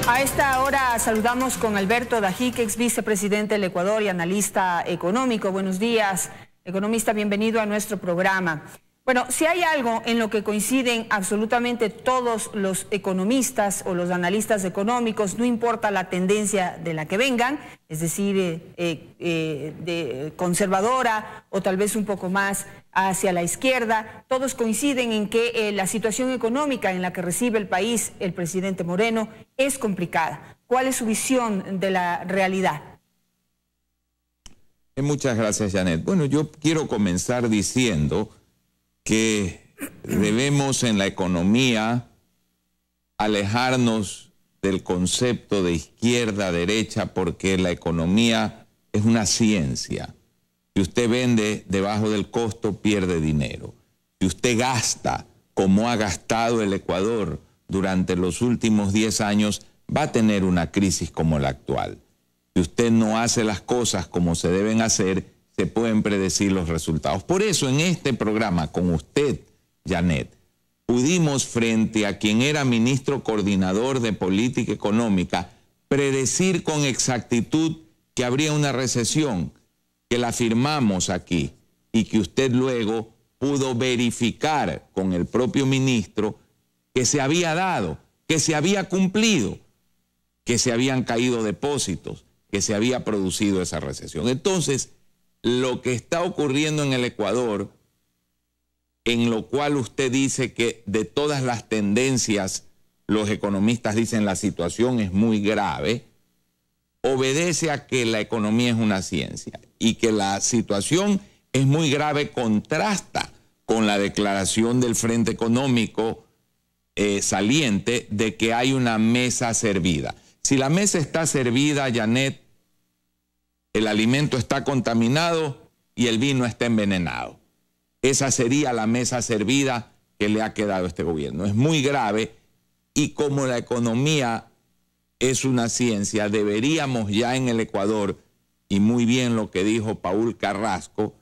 A esta hora saludamos con Alberto Dajic, ex vicepresidente del Ecuador y analista económico. Buenos días, economista, bienvenido a nuestro programa. Bueno, si hay algo en lo que coinciden absolutamente todos los economistas o los analistas económicos, no importa la tendencia de la que vengan, es decir, de conservadora o tal vez un poco más hacia la izquierda, todos coinciden en que la situación económica en la que recibe el país el presidente Moreno es complicada. ¿Cuál es su visión de la realidad? Muchas gracias, Janet. Bueno, yo quiero comenzar diciendo que debemos en la economía alejarnos del concepto de izquierda-derecha, porque la economía es una ciencia. Si usted vende debajo del costo, pierde dinero. Si usted gasta como ha gastado el Ecuador durante los últimos 10 años, va a tener una crisis como la actual. Si usted no hace las cosas como se deben hacer, se pueden predecir los resultados. Por eso en este programa, con usted, Janet, pudimos, frente a quien era ministro coordinador de política económica, predecir con exactitud que habría una recesión, que la firmamos aquí y que usted luego pudo verificar con el propio ministro que se había dado, que se había cumplido, que se habían caído depósitos, que se había producido esa recesión. Entonces, lo que está ocurriendo en el Ecuador, en lo cual usted dice que de todas las tendencias, los economistas dicen la situación es muy grave, obedece a que la economía es una ciencia y que la situación es muy grave contrasta con la declaración del Frente Económico saliente de que hay una mesa servida. Si la mesa está servida, Janet, el alimento está contaminado y el vino está envenenado. Esa sería la mesa servida que le ha quedado a este gobierno. Es muy grave y como la economía es una ciencia, deberíamos ya en el Ecuador, y muy bien lo que dijo Paul Carrasco,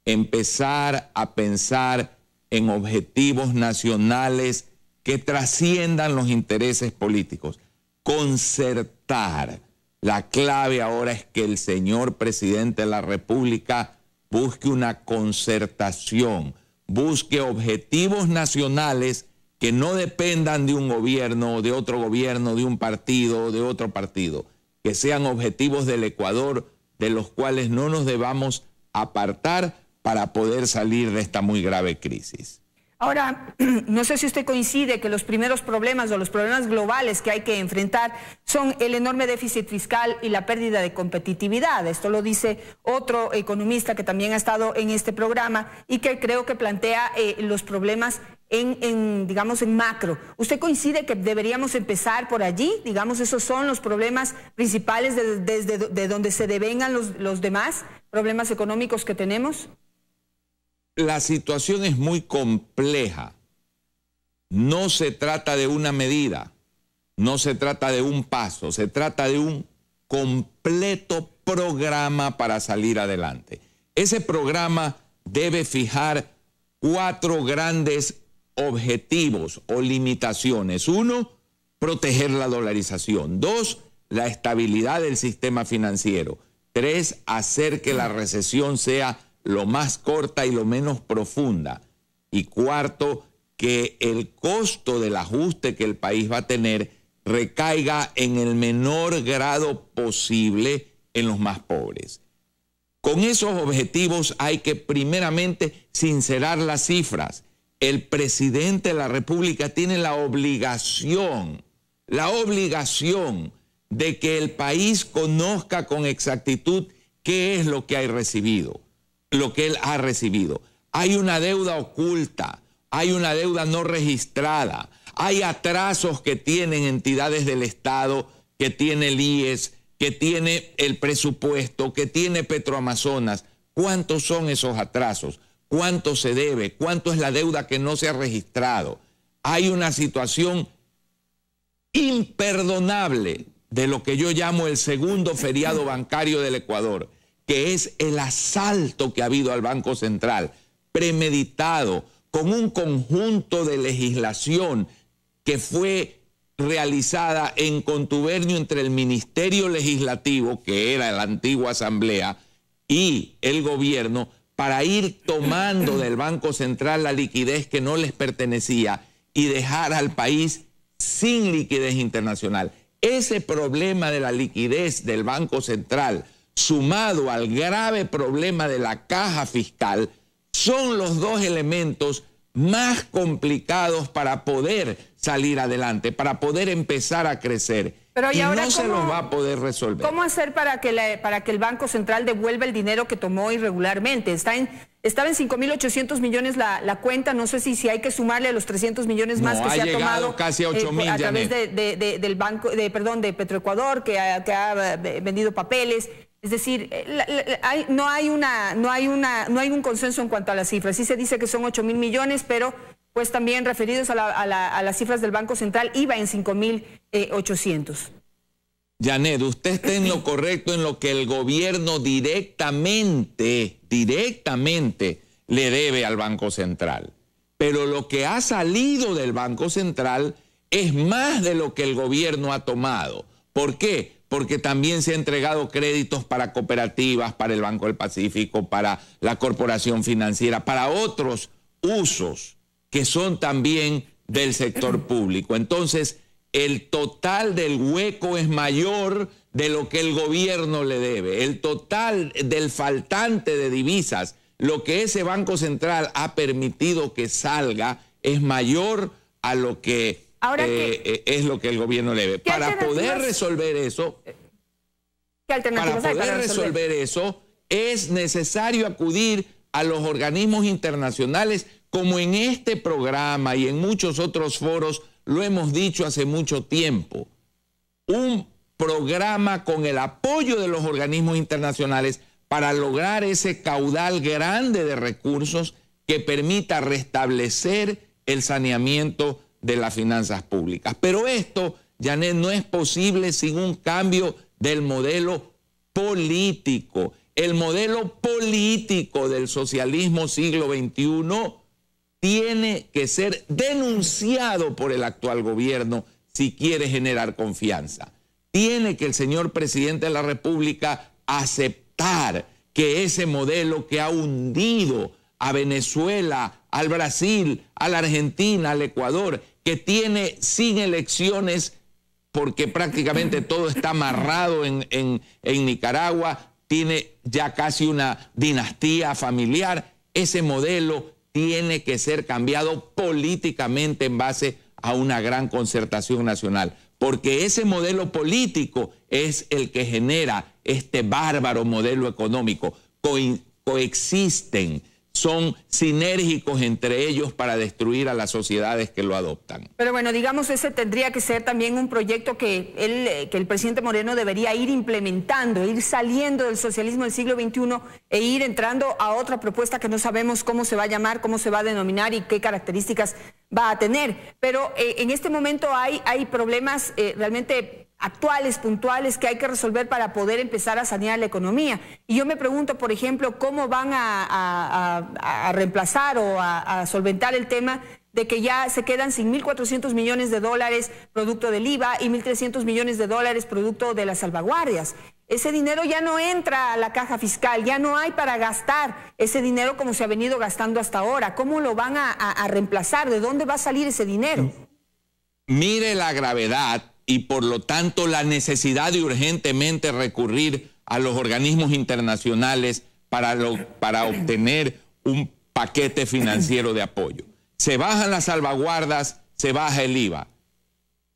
empezar a pensar en objetivos nacionales que trasciendan los intereses políticos. Concertar. La clave ahora es que el señor presidente de la República busque una concertación, busque objetivos nacionales que no dependan de un gobierno, de otro gobierno, de un partido, de otro partido, que sean objetivos del Ecuador, de los cuales no nos debamos apartar para poder salir de esta muy grave crisis. Ahora, no sé si usted coincide que los primeros problemas o los problemas globales que hay que enfrentar son el enorme déficit fiscal y la pérdida de competitividad. Esto lo dice otro economista que también ha estado en este programa y que creo que plantea los problemas digamos, en macro. ¿Usted coincide que deberíamos empezar por allí? Digamos, esos son los problemas principales de donde se devengan los demás problemas económicos que tenemos. La situación es muy compleja. No se trata de una medida, no se trata de un paso, se trata de un completo programa para salir adelante. Ese programa debe fijar 4 grandes objetivos o limitaciones. 1, proteger la dolarización. 2, la estabilidad del sistema financiero. 3, hacer que la recesión sea lo más corta y lo menos profunda. Y 4, que el costo del ajuste que el país va a tener recaiga en el menor grado posible en los más pobres. Con esos objetivos hay que primeramente sincerar las cifras. El presidente de la República tiene la obligación de que el país conozca con exactitud qué es lo que ha recibido. Lo que él ha recibido. Hay una deuda oculta, hay una deuda no registrada, hay atrasos que tienen entidades del Estado, que tiene el IES, que tiene el presupuesto, que tiene Petroamazonas. ¿Cuántos son esos atrasos? ¿Cuánto se debe? ¿Cuánto es la deuda que no se ha registrado? Hay una situación imperdonable de lo que yo llamo el segundo feriado bancario del Ecuador, que es el asalto que ha habido al Banco Central, premeditado, con un conjunto de legislación que fue realizada en contubernio entre el Ministerio Legislativo, que era la antigua Asamblea, y el gobierno, para ir tomando del Banco Central la liquidez que no les pertenecía y dejar al país sin liquidez internacional. Ese problema de la liquidez del Banco Central, sumado al grave problema de la caja fiscal, son los dos elementos más complicados para poder salir adelante, para poder empezar a crecer. Pero y ahora, no se los va a poder resolver. ¿Cómo hacer para que el Banco Central devuelva el dinero que tomó irregularmente? Estaba en 5.800 millones la cuenta, no sé si hay que sumarle los 300 millones más que se ha tomado casi a 8.000 a través del banco, de Petroecuador, que ha vendido papeles. Es decir, no hay un consenso en cuanto a las cifras. Sí se dice que son 8.000 millones, pero pues también referidos a las cifras del Banco Central iba en 5.800. Janet, usted está en lo correcto en lo que el gobierno directamente le debe al Banco Central. Pero lo que ha salido del Banco Central es más de lo que el gobierno ha tomado. ¿Por qué? Porque también se han entregado créditos para cooperativas, para el Banco del Pacífico, para la Corporación Financiera, para otros usos que son también del sector público. Entonces, el total del hueco es mayor de lo que el gobierno le debe. El total del faltante de divisas, lo que ese Banco Central ha permitido que salga, es mayor a lo que es lo que el gobierno le debe. Para poder resolver eso, es necesario acudir a los organismos internacionales, como en este programa y en muchos otros foros lo hemos dicho hace mucho tiempo. Un programa con el apoyo de los organismos internacionales para lograr ese caudal grande de recursos que permita restablecer el saneamiento de las finanzas públicas. Pero esto, Janet, no es posible sin un cambio del modelo político. El modelo político del socialismo siglo XXI tiene que ser denunciado por el actual gobierno si quiere generar confianza. Tiene que el señor presidente de la República aceptar que ese modelo que ha hundido a Venezuela, al Brasil, a la Argentina, al Ecuador, que tiene sin elecciones, porque prácticamente todo está amarrado en Nicaragua, tiene ya casi una dinastía familiar, ese modelo tiene que ser cambiado políticamente en base a una gran concertación nacional, porque ese modelo político es el que genera este bárbaro modelo económico. Coexisten, son sinérgicos entre ellos para destruir a las sociedades que lo adoptan. Pero bueno, digamos, ese tendría que ser también un proyecto que el presidente Moreno debería ir implementando, ir saliendo del socialismo del siglo XXI e ir entrando a otra propuesta que no sabemos cómo se va a llamar, cómo se va a denominar y qué características va a tener. Pero en este momento hay problemas realmente actuales, puntuales, que hay que resolver para poder empezar a sanear la economía. Y yo me pregunto, por ejemplo, cómo van a reemplazar o a solventar el tema de que ya se quedan sin 1.400 millones de dólares producto del IVA y 1.300 millones de dólares producto de las salvaguardias. Ese dinero ya no entra a la caja fiscal, ya no hay para gastar ese dinero como se ha venido gastando hasta ahora. ¿Cómo lo van a reemplazar? ¿De dónde va a salir ese dinero? Mire la gravedad y por lo tanto la necesidad de urgentemente recurrir a los organismos internacionales para obtener un paquete financiero de apoyo. Se bajan las salvaguardas, se baja el IVA.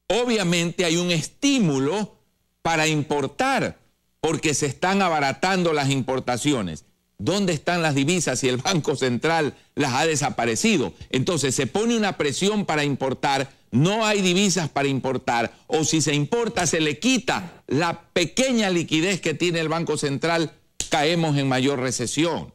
Obviamente hay un estímulo para importar, porque se están abaratando las importaciones. ¿Dónde están las divisas si el Banco Central las ha desaparecido? Entonces se pone una presión para importar, no hay divisas para importar, o si se importa se le quita la pequeña liquidez que tiene el Banco Central, caemos en mayor recesión.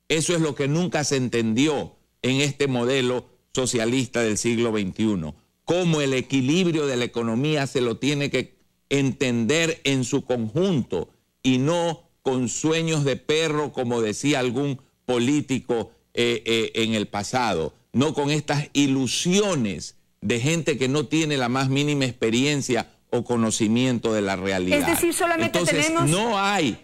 Eso es lo que nunca se entendió en este modelo socialista del siglo XXI. Cómo el equilibrio de la economía se lo tiene que entender en su conjunto y no con sueños de perro, como decía algún político en el pasado, no con estas ilusiones de gente que no tiene la más mínima experiencia o conocimiento de la realidad. Es decir, solamente entonces, tenemos... no hay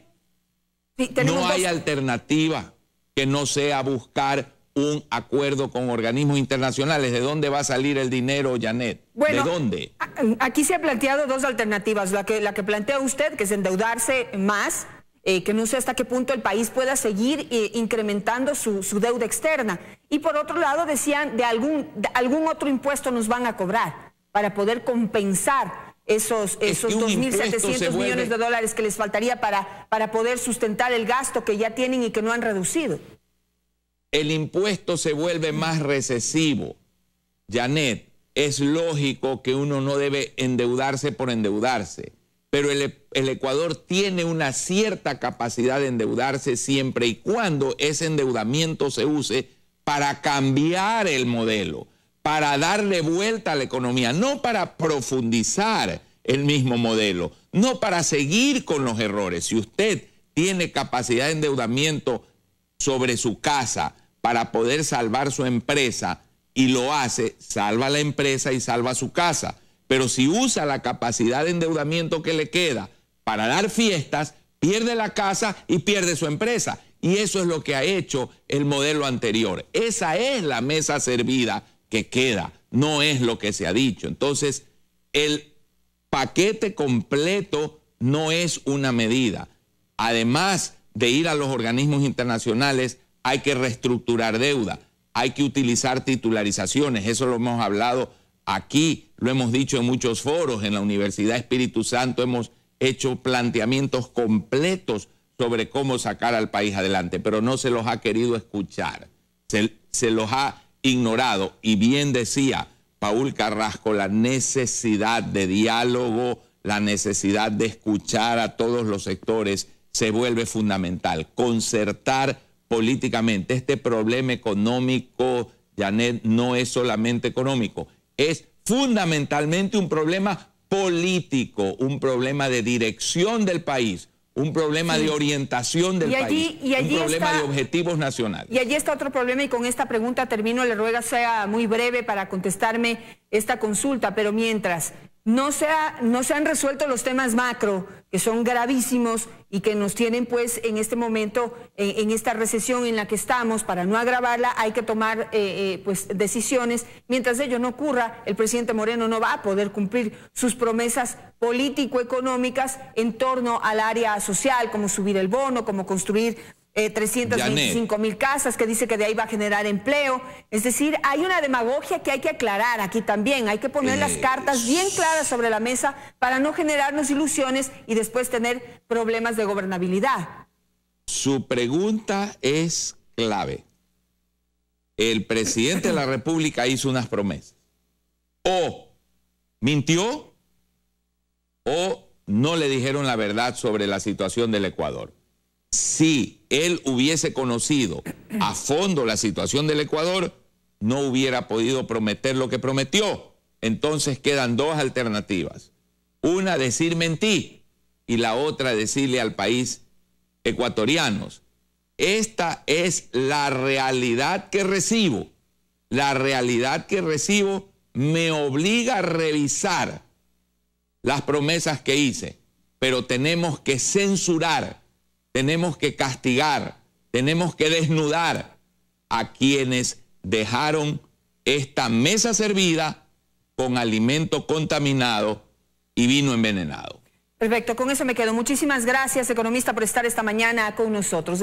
alternativa que no sea buscar un acuerdo con organismos internacionales. ¿De dónde va a salir el dinero, Janet? Bueno, ¿de dónde? Aquí se ha planteado dos alternativas. La que plantea usted, que es endeudarse más, que no sé hasta qué punto el país pueda seguir incrementando su deuda externa. Y por otro lado, decían, de algún otro impuesto nos van a cobrar para poder compensar esos 2.700 millones de dólares que les faltaría para poder sustentar el gasto que ya tienen y que no han reducido. El impuesto se vuelve más recesivo. Janet, es lógico que uno no debe endeudarse por endeudarse, pero el Ecuador tiene una cierta capacidad de endeudarse siempre y cuando ese endeudamiento se use para cambiar el modelo, para darle vuelta a la economía, no para profundizar el mismo modelo, no para seguir con los errores. Si usted tiene capacidad de endeudamiento sobre su casa para poder salvar su empresa y lo hace, salva la empresa y salva su casa. Pero si usa la capacidad de endeudamiento que le queda para dar fiestas, pierde la casa y pierde su empresa. Y eso es lo que ha hecho el modelo anterior. Esa es la mesa servida que queda, no es lo que se ha dicho. Entonces, el paquete completo no es una medida. Además de ir a los organismos internacionales, hay que reestructurar deuda, hay que utilizar titularizaciones. Eso lo hemos hablado aquí, lo hemos dicho en muchos foros. En la Universidad Espíritu Santo hemos hecho planteamientos completos sobre cómo sacar al país adelante, pero no se los ha querido escuchar, se los ha ignorado. Y bien decía Paul Carrasco, la necesidad de diálogo, la necesidad de escuchar a todos los sectores se vuelve fundamental. Concertar políticamente. Este problema económico, Janet, no es solamente económico, es fundamentalmente un problema político, un problema de dirección del país, un problema de orientación del país, un problema de objetivos nacionales. Y allí está otro problema, y con esta pregunta termino. Le ruego sea muy breve para contestarme esta consulta, pero mientras no se han resuelto los temas macro, que son gravísimos y que nos tienen pues en este momento, en esta recesión en la que estamos, para no agravarla hay que tomar pues decisiones. Mientras ello no ocurra, el presidente Moreno no va a poder cumplir sus promesas político-económicas en torno al área social, como subir el bono, como construir 325.000 casas, que dice que de ahí va a generar empleo. Es decir, hay una demagogia que hay que aclarar aquí también. Hay que poner las cartas bien claras sobre la mesa para no generarnos ilusiones y después tener problemas de gobernabilidad. Su pregunta es clave. El presidente de la República hizo unas promesas. O mintió o no le dijeron la verdad sobre la situación del Ecuador. Si él hubiese conocido a fondo la situación del Ecuador, no hubiera podido prometer lo que prometió. Entonces quedan dos alternativas. Una, decir mentí, y la otra, decirle al país ecuatorianos: esta es la realidad que recibo. La realidad que recibo me obliga a revisar las promesas que hice, pero tenemos que censurar, tenemos que castigar, tenemos que desnudar a quienes dejaron esta mesa servida con alimento contaminado y vino envenenado. Perfecto, con eso me quedo. Muchísimas gracias, economista, por estar esta mañana con nosotros.